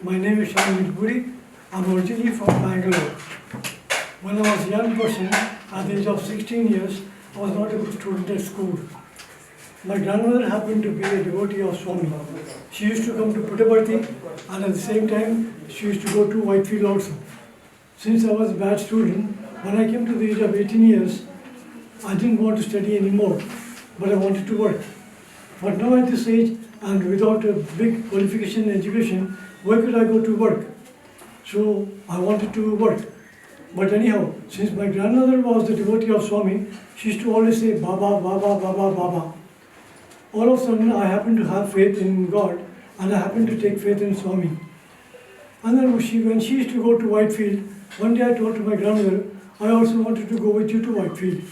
My name is Shyammir Puri. I'm originally from Bangalore. When I was a young person, at the age of 16 years, I was not a good student at school. My grandmother happened to be a devotee of Swami. She used to come to Puttaparthi and at the same time, she used to go to Whitefield also. Since I was a bad student, when I came to the age of 18 years, I didn't want to study anymore, but I wanted to work. But now at this age, and without a big qualification and education, where could I go to work? So I wanted to work. But anyhow, since my grandmother was the devotee of Swami, she used to always say, Baba, Baba, Baba, Baba. All of a sudden, I happened to have faith in God, and I happened to take faith in Swami. And then when she used to go to Whitefield, one day I told to my grandmother, I also wanted to go with you to Whitefield.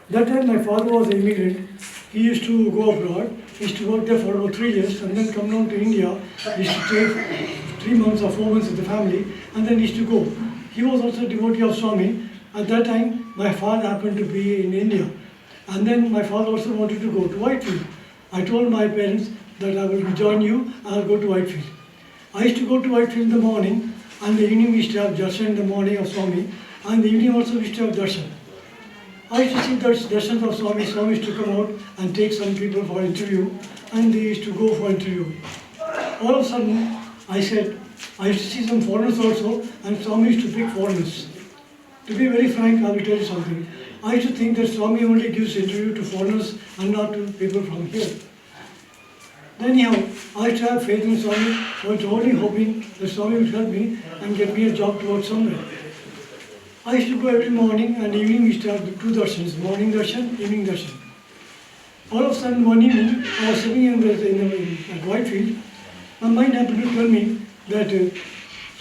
That time my father was an immigrant. He used to go abroad. He used to work there for about 3 years and then come down to India. He used to take 3 months or 4 months with the family and then he used to go. He was also a devotee of Swami. At that time, my father happened to be in India. And then my father also wanted to go to Whitefield. I told my parents that I will join you and I'll go to Whitefield. I used to go to Whitefield in the morning and the evening we used to have darshan in the morning of Swami and the evening also we used to have darshan. I used to see darshan of Swami. Swami used to come out and take some people for interview and they used to go for interview. All of a sudden, I said, I used to see some foreigners also and Swami used to pick foreigners. To be very frank, I will tell you something. I used to think that Swami only gives interview to foreigners and not to people from here. Anyhow, I used to have faith in Swami. I was only hoping that Swami would help me and get me a job to work somewhere. I used to go every morning and evening we used to have 2 darshans, morning darshan, evening darshan. All of a sudden one evening, I was sitting at Whitefield, my mind happened to tell me that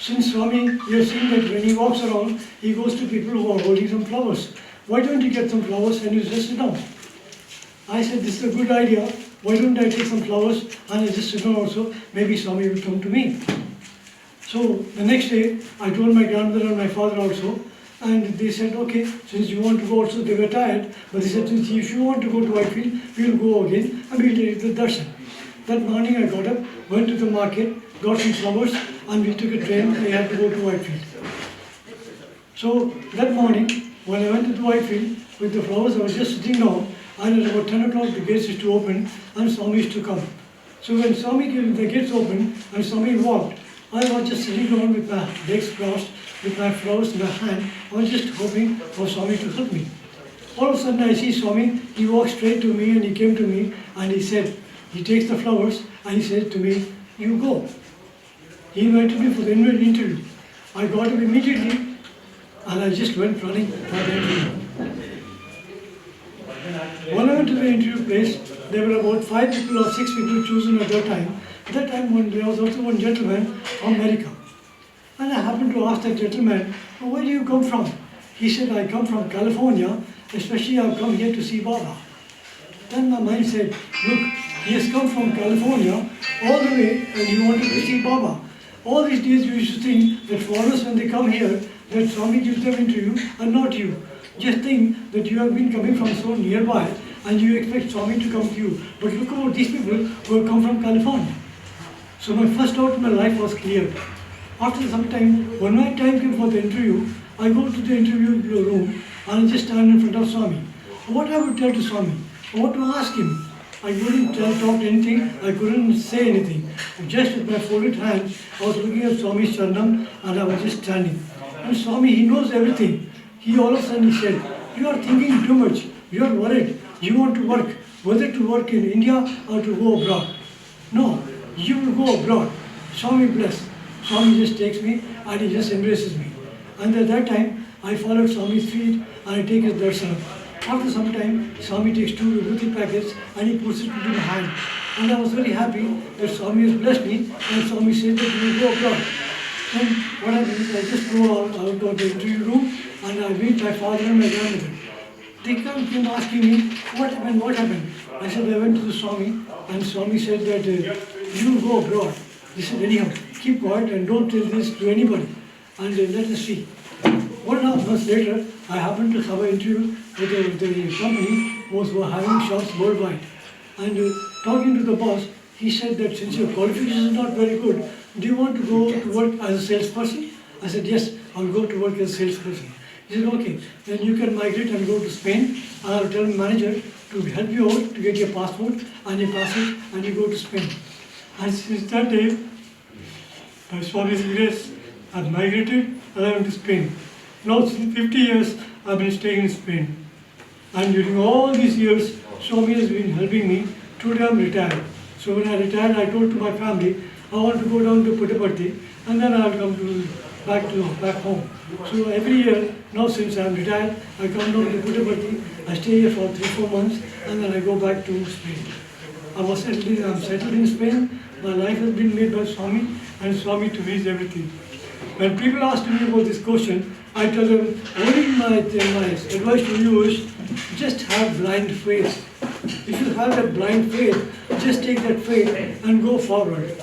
since Swami, you have seen that when he walks around, he goes to people who are holding some flowers. Why don't you get some flowers and you just sit down? I said, this is a good idea. Why don't I take some flowers and I just sit down also, maybe Swami will come to me. So the next day, I told my grandmother and my father also, and they said, okay, since you want to go also, they were tired, but they said, since if you want to go to Whitefield, we'll go again and we'll take the darshan. That morning I got up, went to the market, got some flowers, and we took a train, we had to go to Whitefield. So that morning, when I went to Whitefield with the flowers, I was just sitting down, and at about 10 o'clock the gates used to open and Swami used to come. So when Swami came, the gates opened and Swami walked, I was just sitting down with my legs crossed, with my flowers in my hand. I was just hoping for Swami to help me. All of a sudden I see Swami, he walked straight to me and he came to me and he said, he takes the flowers and he said to me, you go. He invited me for the interview. I got up immediately and I just went running for the interview. When I went to the interview place, there were about 5 people or 6 people chosen at that time. At that time, there was also one gentleman from America. And I happened to ask that gentleman, where do you come from? He said, I come from California, especially I've come here to see Baba. Then my mind said, look, he has come from California all the way and he wanted to see Baba. All these days you used to think that foreigners when they come here, that Swami gives them interview and not you. Just think that you have been coming from so nearby and you expect Swami to come to you. But look about these people who have come from California. So my first doubt in my life was cleared. After some time, when my time came for the interview, I go to the interview room and I just stand in front of Swami. What I would tell to Swami? What to ask him? I couldn't talk anything, I couldn't say anything. Just with my folded hands, I was looking at Swami's Charnam and I was just standing. And Swami, he knows everything. He all of a sudden he said, you are thinking too much, you are worried, you want to work, whether to work in India or to go abroad. No, you will go abroad. Swami bless. Swami just takes me and he just embraces me. And at that time, I followed Swami's feet and I take his darshan. After some time, Swami takes 2 vibhuti packets and he puts it into my hand. And I was very happy that Swami has blessed me and Swami said that we will go abroad. Then what happens is I just go out of the interview room and I meet my father and my grandmother. They came asking me, what happened? I said, I went to the Swami and Swami said that you will go abroad. He said, anyhow, keep quiet and don't tell this to anybody and let us see. 1.5 months later, I happened to have an interview with the company who was having shops worldwide. And talking to the boss, he said that since your qualification is not very good, do you want to go to work as a salesperson? I said, yes, I'll go to work as a salesperson. He said, okay, then you can migrate and go to Spain. And I'll tell the manager to help you out to get your passport and your passage and you go to Spain. And since that day, by Swami's grace, I've migrated and I went to Spain. Now since 50 years, I've been staying in Spain. And during all these years, Swami has been helping me. Today I'm retired. So when I retired, I told to my family, I want to go down to Puttaparthi and then I'll come back home. So every year, now since I'm retired, I come down to Puttaparthi, I stay here for 3-4 months and then I go back to Spain. I'm settled in Spain. My life has been made by Swami and Swami to me is everything. When people ask me about this question, I tell them, only my advice to you is just have blind faith. If you have that blind faith, just take that faith and go forward.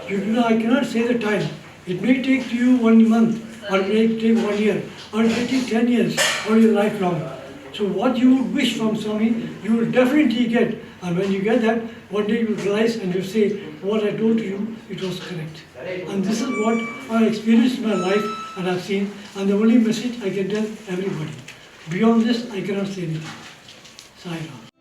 I cannot say the time. It may take you 1 month, or it may take 1 year, or it may take 10 years, or your lifelong. So what you would wish from Swami, you will definitely get. And when you get that, one day you will realize and you say, what I told you, it was correct. And this is what I experienced in my life and I've seen, and the only message I can tell everybody. Beyond this, I cannot say anything. Sai Ram.